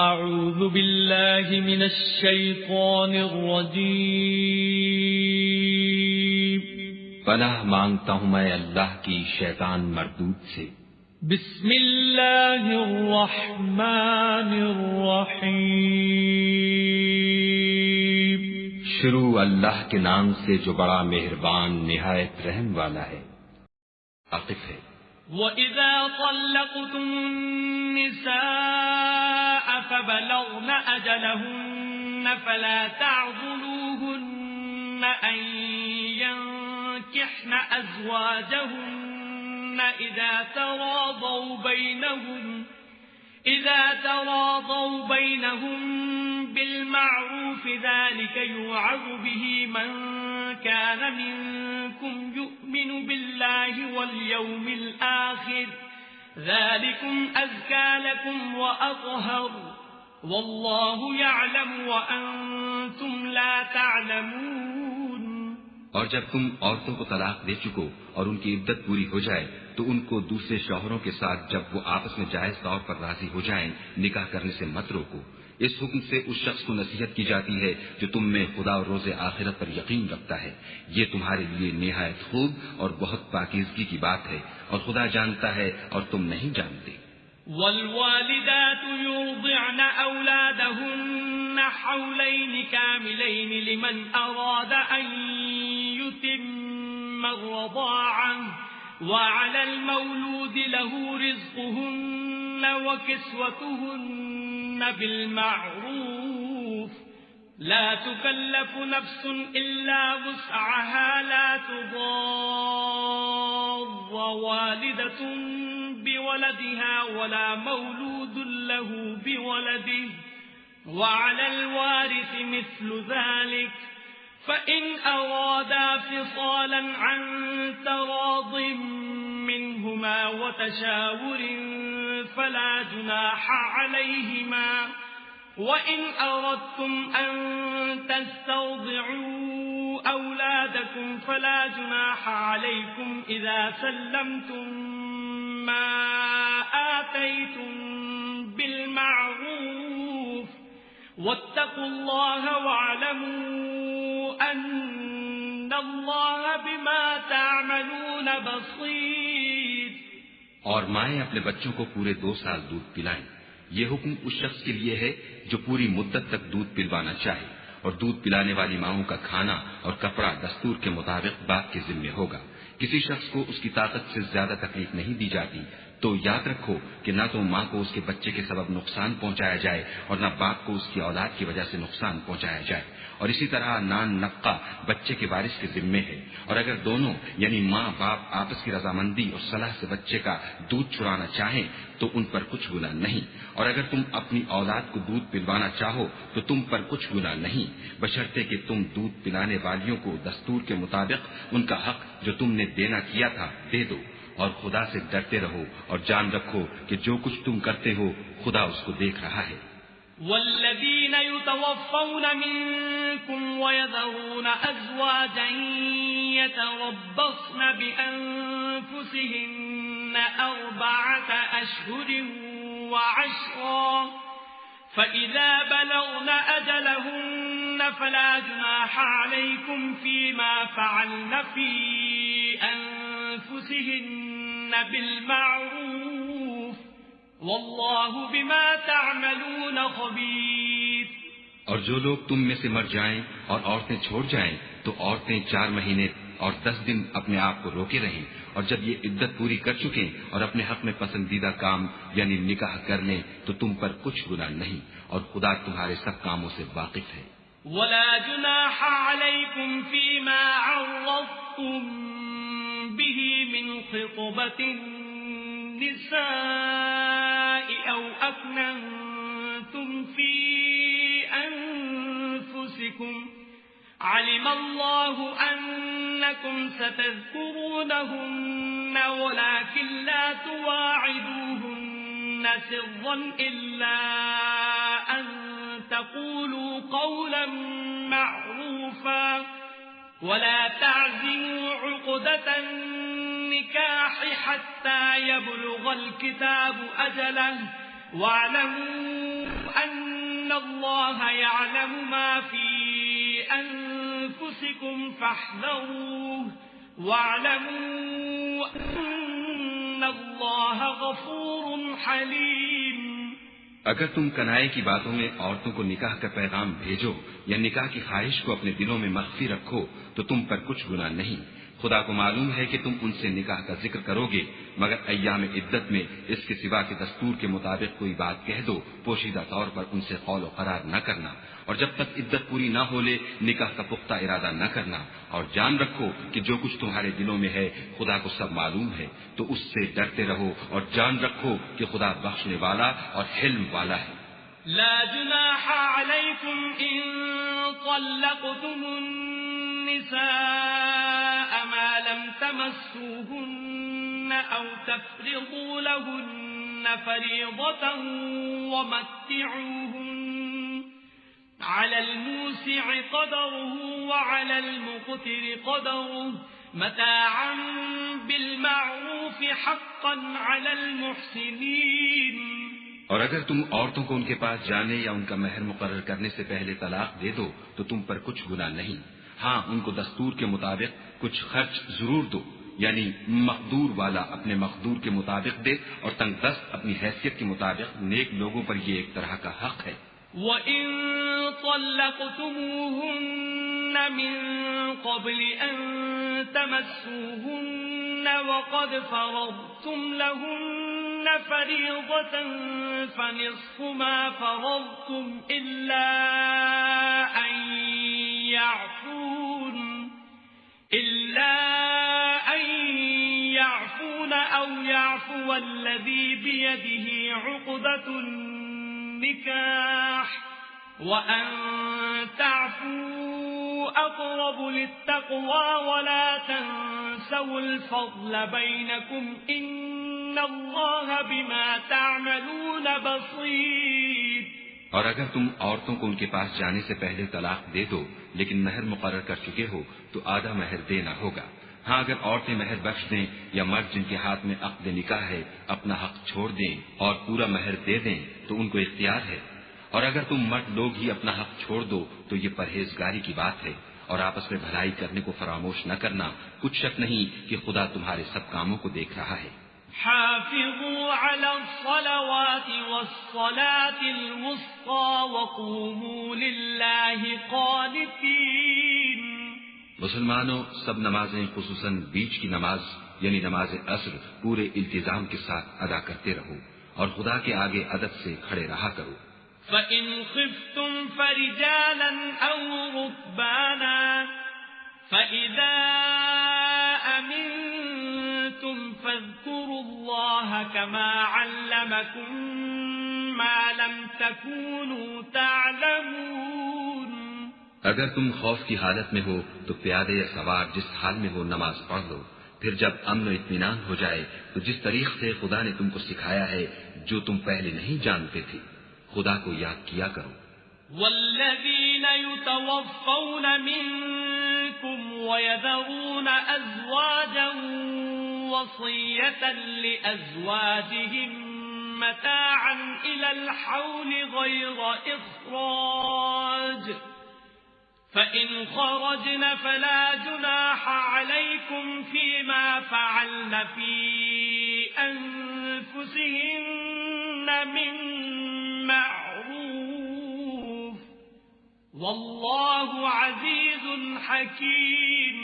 اعوذ باللہ من الشیطان الرجیم پناہ مانگتا ہوں میں اللہ کی شیطان مردود سے۔ بسم اللہ الرحمن الرحیم شروع اللہ کے نام سے جو بڑا مہربان نہایت رحم والا ہے۔ واقف ہے۔ وَإِذَا طَلَّقْتُمُ النِّسَاءَ فَبَلَغْنَ أَجَلَهُنَّ فَلَا تَعْضُلُوهُنَّ أَن يَنكِحْنَ أَزْوَاجَهُنَّ إِذَا تَرَاضَوْا بَيْنَهُم بِالْمَعْرُوفِ ذَلِكَ يُوعَظُ بِهِ مَن كَانَ مِنكُمْ يُؤْمِنُ بِاللَّهِ وَالْيَوْمِ الْآخِرِ ذَلِكُمْ أَزْكَى لَكُمْ وَأَطْهَرُ وَاللَّهُ يَعْلَمُ وَأَنتُمْ لَا تَعْلَمُونَ۔ اور جب تم عورتوں کو طلاق دے چکو اور ان کی عدت پوری ہو جائے تو ان کو دوسرے شوہروں کے ساتھ جب وہ آپس میں جائز طور پر راضی ہو جائیں نکاح کرنے سے مت روکو۔ اس حکم سے اس شخص کو نصیحت کی جاتی ہے جو تم میں خدا اور روز آخرت پر یقین رکھتا ہے، یہ تمہارے لیے نہایت خوب اور بہت پاکیزگی کی بات ہے، اور خدا جانتا ہے اور تم نہیں جانتے۔ والوالدات يرضعن أولادهن حولين كاملين لمن أراد أن يتم الرضاعة وعلى المولود له رزقهن وكسوتهن بالمعروف لا تكلف نفس إلا وسعها لا تضار والدة بولدها ولا مولود له بولده وعلى الوارث مثل ذلك فإن أرادا فصالا عن تراض منهما وتشاور فلا جناح عليهما وإن أردتم أن تسترضعوا أولادكم فلا جناح عليكم إذا سلمتم ما آتيتم بالمعروف واتقوا الله واعلموا أن الله بما تعملون بصير۔ اور مائیں اپنے بچوں کو پورے 2 سال دودھ پلائیں۔ یہ حکم اس شخص کے لیے ہے جو پوری مدت تک دودھ پلوانا چاہے، اور دودھ پلانے والی ماؤں کا کھانا اور کپڑا دستور کے مطابق باپ کے ذمے ہوگا۔ کسی شخص کو اس کی طاقت سے زیادہ تکلیف نہیں دی جاتی تو یاد رکھو کہ نہ تو ماں کو اس کے بچے کے سبب نقصان پہنچایا جائے اور نہ باپ کو اس کی اولاد کی وجہ سے نقصان پہنچایا جائے، اور اسی طرح نان نفقہ بچے کے وارث کے ذمے ہے، اور اگر دونوں یعنی ماں باپ آپس کی رضامندی اور صلاح سے بچے کا دودھ چھڑانا چاہیں تو ان پر کچھ گناہ نہیں، اور اگر تم اپنی اولاد کو دودھ پلوانا چاہو تو تم پر کچھ گناہ نہیں، بشرطے کہ تم دودھ پلانے والیوں کو دستور کے مطابق ان کا حق جو تم نے دینا کیا تھا دے دو، اور خدا سے ڈرتے رہو اور جان رکھو کہ جو کچھ تم کرتے ہو خدا اس کو دیکھ رہا ہے۔ والذین یتوفون منکم ویذرون ازواجا یتربصن بانفسهن 4 اشہر وعشرا فإذا بلغن أجلهن فلا جناح عليكم فيما فعلن في أنفسهن بالمعروف والله بما تعملون خبير۔ اور جو لوگ تم میں سے مر جائیں اور عورتیں چھوڑ جائیں تو عورتیں 4 مہینے اور 10 دن اپنے آپ کو روکے رہیں، اور جب یہ عدت پوری کر چکیں اور اپنے حق میں پسندیدہ کام یعنی نکاح کر لیں تو تم پر کچھ گناہ نہیں، اور خدا تمہارے سب کاموں سے واقف ہے۔ ولا جناح عليكم فيما عرضتم به من خطبة النساء أو أكننتم في أنفسكم علم الله أنكم ستذكرونهن ولكن لا تواعدوهن سرا إلا أن تقولوا قولا معروفا ولا تعزموا عقدة النكاح حتى يبلغ الكتاب أجله واعلموا أن الله يعلم ما في أنفسكم فاحذروه واعلموا أن الله غفور حليم. اگر تم کنائے کی باتوں میں عورتوں کو نکاح کا پیغام بھیجو یا نکاح کی خواہش کو اپنے دلوں میں مخفی رکھو تو تم پر کچھ گناہ نہیں. خدا کو معلوم ہے کہ تم ان سے نکاح کا ذکر کرو گے مگر ایام عدت میں اس کے سوا کے دستور کے مطابق کوئی بات کہہ دو. پوشیدہ طور پر ان سے قول و قرار نہ کرنا اور جب تک عدت پوری نہ ہو لے نکاح کا پختہ ارادہ نہ کرنا. اور جان رکھو کہ جو کچھ تمہارے دلوں میں ہے خدا کو سب معلوم ہے تو اس سے ڈرتے رہو اور جان رکھو کہ خدا بخشنے والا اور حلم والا ہے. لا جناح عليكم إن طلقتم النساء ما لم تمسوهن أو تفرضوا لهن فريضة ومتعوهن على الموسع قدره وعلى المقتر قدره متاعا بالمعروف حقا على المحسنين. اور اگر تم عورتوں کو ان کے پاس جانے یا ان کا مہر مقرر کرنے سے پہلے طلاق دے دو تو تم پر کچھ گناہ نہیں. ہاں ان کو دستور کے مطابق کچھ خرچ ضرور دو یعنی مقدور والا اپنے مقدور کے مطابق دے اور تنگ دست اپنی حیثیت کے مطابق. نیک لوگوں پر یہ ایک طرح کا حق ہے. وَإِن طَلَّقْتُمُوهُنَّ مِن قَبْلِ أَن تَمَسُّوهُنَّ وَقَدْ فَرَضْتُمْ لَهُنَّ فَرِيضَةً فَنِصْفُ مَا فَرَضْتُمْ إِلَّا أَن يَعْفُونَ أَوْ يَعْفُوَ الَّذِي بِيَدِهِ عُقْدَةُ النِّكَاحِ وَأَن تَعْفُوا أَقْرَبُ لِلتَّقْوَى وَلَا تَنسَوُا الْفَضْلَ بَيْنَكُمْ إِنَّ اللَّهَ بِمَا تَعْمَلُونَ بَصِيرٌ. اور اگر تم عورتوں کو ان کے پاس جانے سے پہلے طلاق دے دو لیکن مہر مقرر کر چکے ہو تو آدھا مہر دینا ہوگا. ہاں اگر عورتیں مہر بخش دیں یا مرد جن کے ہاتھ میں عقد نکاح ہے اپنا حق چھوڑ دیں اور پورا مہر دے دیں تو ان کو اختیار ہے. اور اگر تم مرد لوگ ہی اپنا حق چھوڑ دو تو یہ پرہیزگاری کی بات ہے. اور آپس میں بھلائی کرنے کو فراموش نہ کرنا. کچھ شک نہیں کہ خدا تمہارے سب کاموں کو دیکھ رہا ہے. حافظوا على الصلوات والصلاة الوسطى وقوموا لله قانتين. مسلمانوں سب نمازیں خصوصاً بیچ کی نماز یعنی نماز عصر پورے التزام کے ساتھ ادا کرتے رہو اور خدا کے آگے ادب سے کھڑے رہا کرو. فَإِنْ خِفْتُمْ فَرِجَالًا أَوْ رُكْبَانًا فَإِذَا أَمِنْتُمْ فَاذْكُرُوا اللَّهَ كَمَا عَلَّمَكُمْ مَا لَمْ تَكُونُوا تَعْلَمُونَ. اگر تم خوف کی حالت میں ہو تو پیادے یا سوار جس حال میں ہو نماز پڑھ لو. پھر جب امن و اطمینان ہو جائے تو جس طریق سے خدا نے تم کو سکھایا ہے جو تم پہلے نہیں جانتے تھے خدا کو یاد کیا کرو. والذین یتوفون منکم ویذرون ازواجا وصیة لأزواجهم متاعا إلى الحول غير إخراج فإن خرجن فلا جناح عليكم فيما فعلن في أنفسهن من معروف والله عزيز حكيم.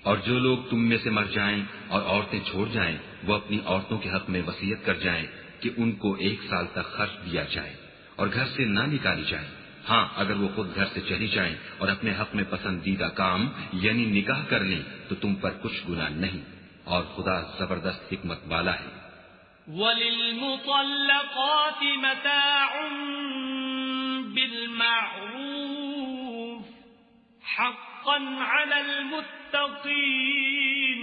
اور جو لوگ تم میں سے مر جائیں اور عورتیں چھوڑ جائیں وہ اپنی عورتوں کے حق میں وصیت کر جائیں کہ ان کو 1 سال تک خرچ دیا جائے اور گھر سے نہ نکالی جائے. ہاں اگر وہ خود گھر سے چلی جائیں اور اپنے حق میں پسندیدہ کام یعنی نکاح کر لیں تو تم پر کچھ گناہ نہیں اور خدا زبردست حکمت والا ہے. وَلِلْمُطَلَّقَاتِ مَتَاعٌ بِالْمَعْرُوفِ حَقًّا عَلَى الْمُتَّقِينَ.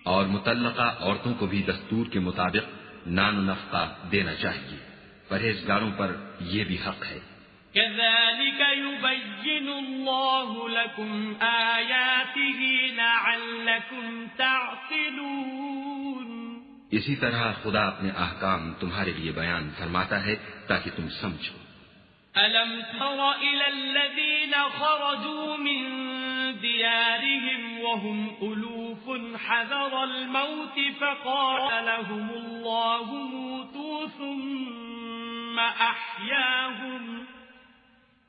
اور مطلقہ عورتوں کو بھی دستور کے مطابق نان و نفقہ دینا چاہیے. پرہیزگاروں پر یہ بھی حق ہے. كَذَلِكَ يُبَيِّنُ اللَّهُ لَكُمْ آيَاتِهِ لَعَلَّكُمْ تَعْقِلُونَ. اسی طرح خدا اپنے احکام تمہارے لیے بیان فرماتا ہے تاکہ تم سمجھو. ألم تر إلى الذين خرجوا من ديارهم وهم ألوف حذر الموت فقال لهم الله موتوا ثم أحياهم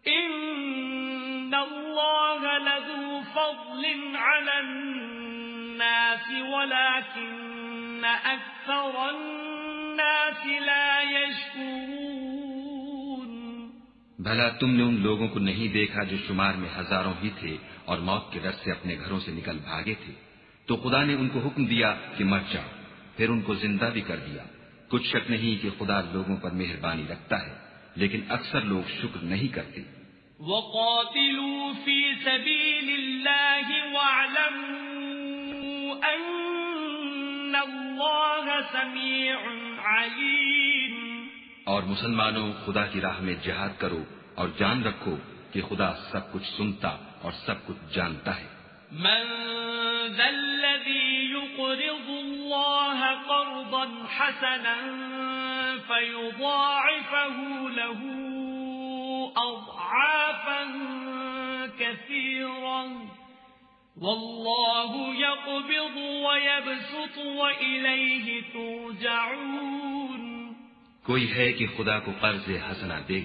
إن الله لذو فضل على الناس ولكن أكثر الناس لا يشكرون. بھلا تم نے ان لوگوں کو نہیں دیکھا جو شمار میں ہزاروں ہی تھے اور موت کے ڈر سے اپنے گھروں سے نکل بھاگے تھے؟ تو خدا نے ان کو حکم دیا کہ مر جاؤ، پھر ان کو زندہ بھی کر دیا. کچھ شک نہیں کہ خدا لوگوں پر مہربانی رکھتا ہے، لیکن اکثر لوگ شکر نہیں کرتے. وَقَاتِلُوا فِي سَبِيلِ اللَّهِ وَاعْلَمُوا أَنَّ اللَّهَ سَمِيعٌ عَلِيمٌ. اور مسلمانوں، خدا کی راہ میں جہاد کرو اور جان رکھو کہ خدا سب کچھ سنتا اور سب کچھ جانتا ہے. من ذا الذي يقرض الله قرضا حسنا فيضاعفه له أضعافا كثيرا والله يقبض ويبسط وإليه ترجعون. کوئی ہے کہ خدا کو قرض حسنہ دے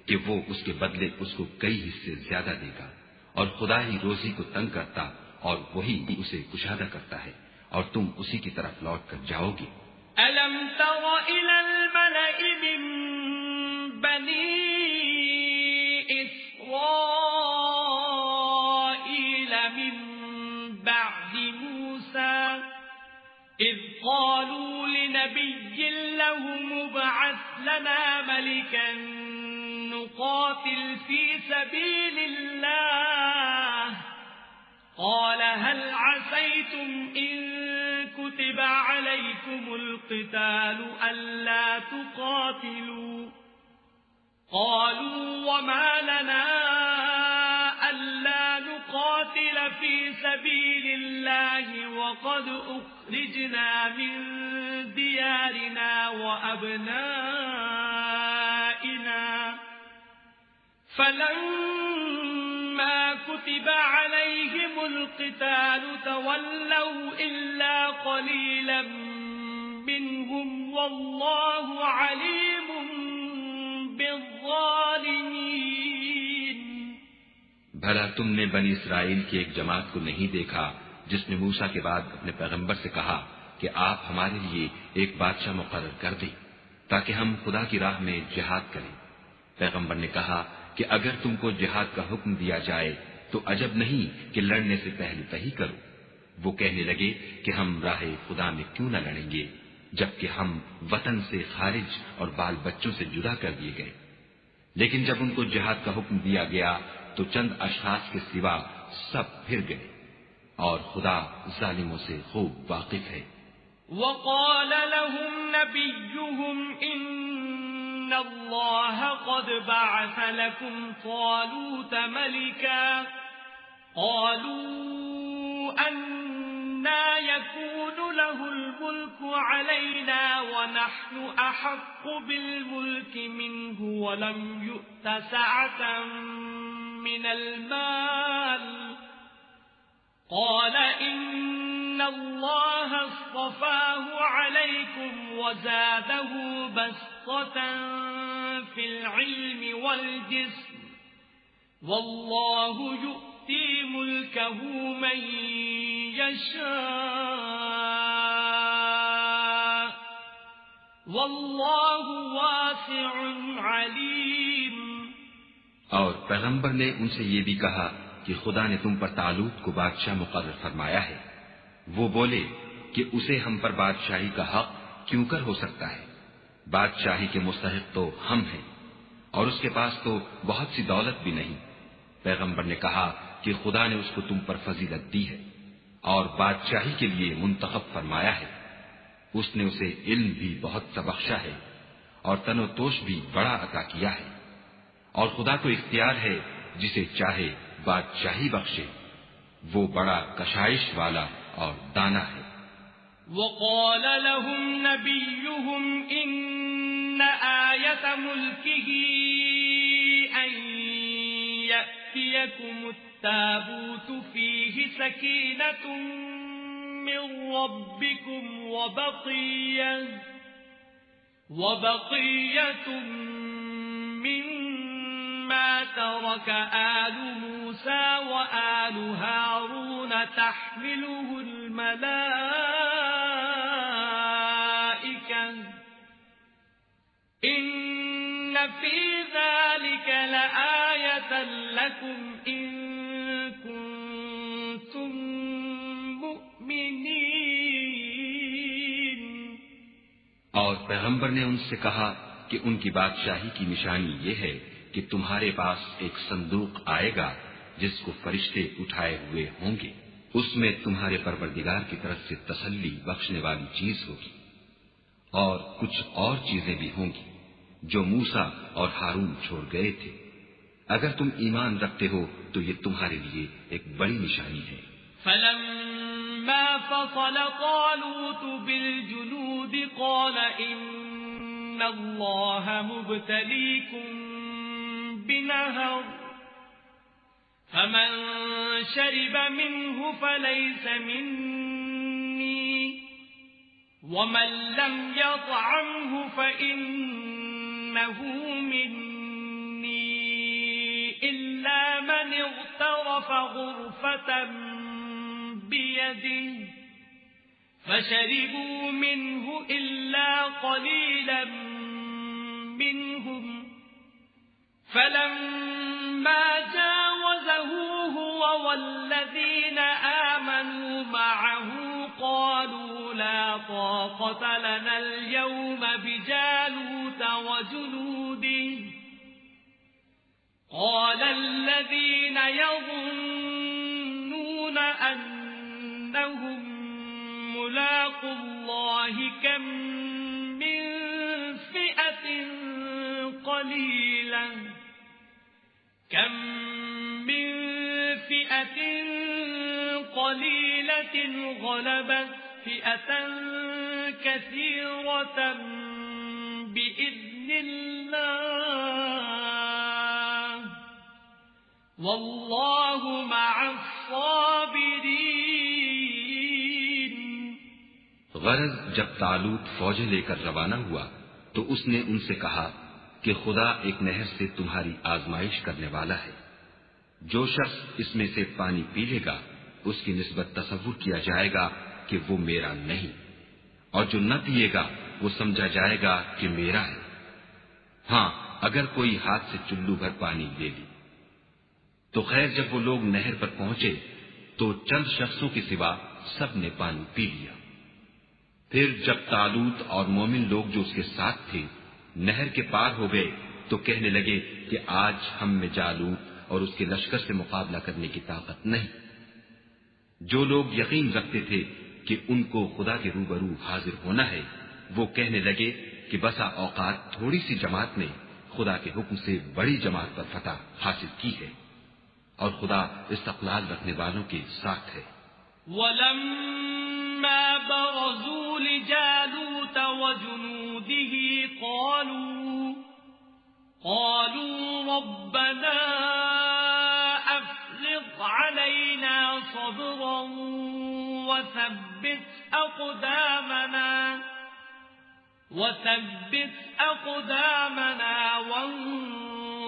کہ وہ اس کے بدلے اس کو کئی حصے زیادہ دے گا، اور خدا ہی روزی کو تنگ کرتا اور وہی اسے کشادہ کرتا ہے، اور تم اسی کی طرف لوٹ کر جاؤ گے. أَلَمْ تَرَ إِلَى الْمَلَإِ مِن بَنِي إِسْرَائِيلَ مِن بَعْدِ مُوسَى إِذْ قَالُوا لِنَبِيٍّ لَهُمُ ابْعَثْ لَنَا مَلِكًا نُقَاتِلْ فِي سَبِيلِ اللَّهِ قَالَ هَلْ عَسَيْتُمْ إِن كُتِبَ عَلَيْكُمُ الْقِتَالُ أَلَّا تُقَاتِلُوا قَالُوا وَمَا لَنَا أَلَّا نُقَاتِلَ فِي سَبِيلِ اللَّهِ وَقَدْ أُخْرِجْنَا مِن دِيَارِنَا وَأَبْنَائِنَا فَلَمَّا كُتِبَ عَلَيْهِمُ الْقِتَالُ تَوَلَّوْا إِلَّا قَلِيلًا مِّنْهُمْ وَاللَّهُ عَلِيمٌ بِالظَّالِمِينَ. بھلا تم نے بنی اسرائیل کی ایک جماعت کو نہیں دیکھا جس نے موسیٰ کے بعد اپنے پیغمبر سے کہا کہ آپ ہمارے لیے ایک بادشاہ مقرر کر دیں تاکہ ہم خدا کی راہ میں جہاد کریں؟ پیغمبر نے کہا کہ اگر تم کو جہاد کا حکم دیا جائے تو عجب نہیں کہ لڑنے سے پہلے تہی کرو. وہ کہنے لگے کہ ہم راہ خدا میں کیوں نہ لڑیں گے جبکہ ہم وطن سے خارج اور بال بچوں سے جدا کر دیے گئے. لیکن جب ان کو جہاد کا حکم دیا گیا تو چند اشخاص کے سوا سب پھر گئے، اور خدا ظالموں سے خوب واقف ہے. وقال لهم نبيهم إن الله قد بعث لكم طالوت ملكا قالوا أنى يكون له الملك علينا ونحن أحق بالملك منه ولم يؤت سعة من المال قال إن الله اصطفاه عليكم وزاده بسطة في العلم والجسم والله يؤتي ملكه من يشاء والله واسع عليم. اور پیغمبر نے ان سے یہ بھی کہا کہ خدا نے تم پر طالوت کو بادشاہ مقرر فرمایا ہے. وہ بولے کہ اسے ہم پر بادشاہی کا حق کیوں کر ہو سکتا ہے؟ بادشاہی کے مستحق تو ہم ہیں اور اس کے پاس تو بہت سی دولت بھی نہیں. پیغمبر نے کہا کہ خدا نے اس کو تم پر فضیلت دی ہے اور بادشاہی کے لیے منتخب فرمایا ہے. اس نے اسے علم بھی بہت سا بخشا ہے اور تن و توش بھی بڑا عطا کیا ہے، اور خدا کو اختیار ہے جسے چاہے بادشاہی بخشے. وہ بڑا کشائش والا اور دانا ہے. وقال لهم نبيهم إن آية ملكه يأتيكم التابوت فيه سكينة من ربكم وبقية مما ترك آل موسى وآل هارون تحمله الملائكة إن في ذلك لآية لكم إن كنتم مؤمنين. اور پیغمبر نے ان سے کہا کہ ان کی بادشاہی کی نشانی یہ ہے کہ تمہارے پاس ایک صندوق آئے گا جس کو فرشتے اٹھائے ہوئے ہوں گے. اس میں تمہارے پروردگار کی طرف سے تسلی بخشنے والی چیز ہوگی اور کچھ اور چیزیں بھی ہوں گی جو موسیٰ اور ہارون چھوڑ گئے تھے. اگر تم ایمان رکھتے ہو تو یہ تمہارے لیے ایک بڑی نشانی ہے. فلما فصل طالوت بالجنود قال إن الله مبتليكم بنهر فمن شرب منه فليس مني ومن لم يطعمه فإنه مني إلا من اغترف غرفة بيده فشربوا منه إلا قليلا منهم فلما جاوزه هو والذين آمنوا معه قالوا لا طاقة لنا اليوم بجالوت وجنوده قال الذين يظنون أنهم ملاقو الله كم من فئة قليلة غلبت فئة كثيرة بإذن الله والله مع الصابرين. غرض جب طالوت فوجیں لے کر روانہ ہوا تو اس نے ان سے کہا کہ خدا ایک نہر سے تمہاری آزمائش کرنے والا ہے. جو شخص اس میں سے پانی پی لے گا اس کی نسبت تصور کیا جائے گا کہ وہ میرا نہیں، اور جو نہ پیے گا وہ سمجھا جائے گا کہ میرا ہے. ہاں اگر کوئی ہاتھ سے چلو بھر پانی لے لی تو خیر جب وہ لوگ نہر پر پہنچے تو چند شخصوں کے سوا سب نے پانی پی لیا. پھر جب طالوت اور مومن لوگ جو اس کے ساتھ تھے نہر کے پار ہو گئے تو کہنے لگے کہ آج ہم میں جالوت اور اس کے لشکر سے مقابلہ کرنے کی طاقت نہیں. جو لوگ یقین رکھتے تھے کہ ان کو خدا کے روبرو حاضر ہونا ہے وہ کہنے لگے کہ بسا اوقات تھوڑی سی جماعت نے خدا کے حکم سے بڑی جماعت پر فتح حاصل کی ہے اور خدا استقلال رکھنے والوں کے ساتھ ہے. وَلَمَّا بَرَزُوا لِجَالُوتَ وَجُنُودِهِ قَالُوا رَبَّنَا أَفْرِغْ عَلَيْنَا صَبْرًا وَثَبِّتْ أَقْدَامَنَا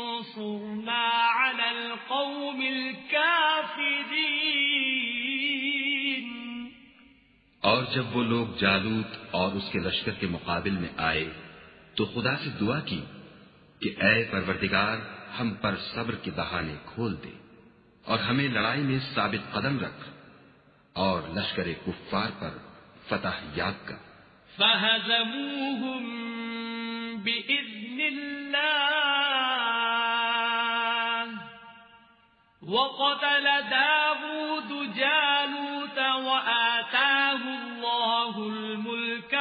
وَانصُرْنَا عَلَى الْقَوْمِ الْكَافِرِينَ. اور جب وہ لوگ جالوت اور اس کے لشکر کے مقابل میں آئے تو خدا سے دعا کی کہ اے پروردگار ہم پر صبر کے دہانے کھول دے اور ہمیں لڑائی میں ثابت قدم رکھ اور لشکر کفار پر فتح یاب کر. فَهَزَمُوهُمْ بِإِذْنِ اللَّهِ وَقَتَلَ دَاوُودُ جَالُوتَ وَآتَاهُ اللَّهُ الْمُلْكَ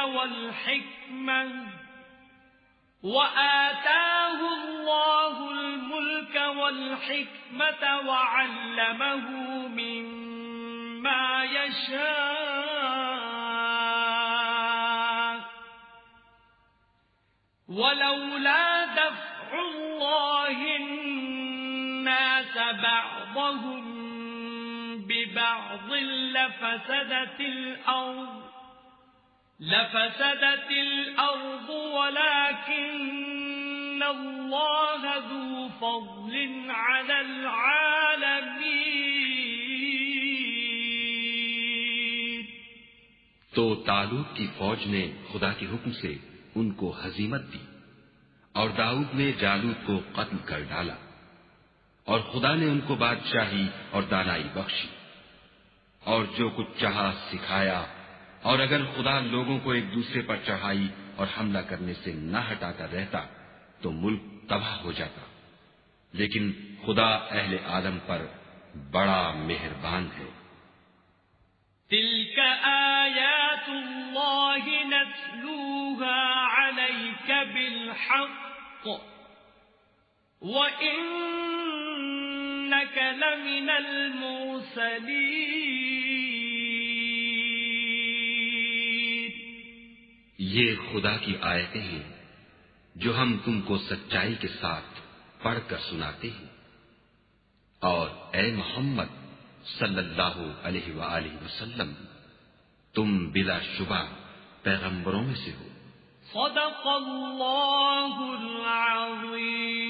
وَالْحِكْمَةَ وَعَلَّمَهُ مِمَّا يَشَاءُ وَلَوْلَا دَفْعُ اللَّهِ النَّاسَ النَّاسَ بَعْضَهُم بِبَعْضٍ لَفَسَدَتِ الْأَرْضُ وَلَكِنَّ اللَّهَ ذُو فَضْلٍ عَلَى الْعَالَمِينَ۔ تو طالوت کی فوج نے خدا کے حکم سے ان کو ہزیمت دی، اور داؤد نے جالوت کو قتل کر ڈالا، اور خدا نے ان کو بادشاہی اور دانائی بخشی، اور جو کچھ چاہا سکھایا، اور اگر خدا لوگوں کو ایک دوسرے پر چڑھائی اور حملہ کرنے سے نہ ہٹاتا رہتا تو ملک تباہ ہو جاتا، لیکن خدا اہل عالم پر بڑا مہربان ہے۔ تِلْكَ آيَاتُ اللَّهِ نَتْلُوهَا عَلَيْكَ بِالْحَقِّ وَإِنَّكَ لَمِنَ الْمُرْسَلِينَ۔ یہ خدا کی آیتیں ہیں جو ہم تم کو سچائی کے ساتھ پڑھ کر سناتے ہیں، اور اے محمد صلی اللہ علیہ وآلہ وسلم تم بلا شبہ پیغمبروں میں سے ہو۔ صدق اللہ العظیم۔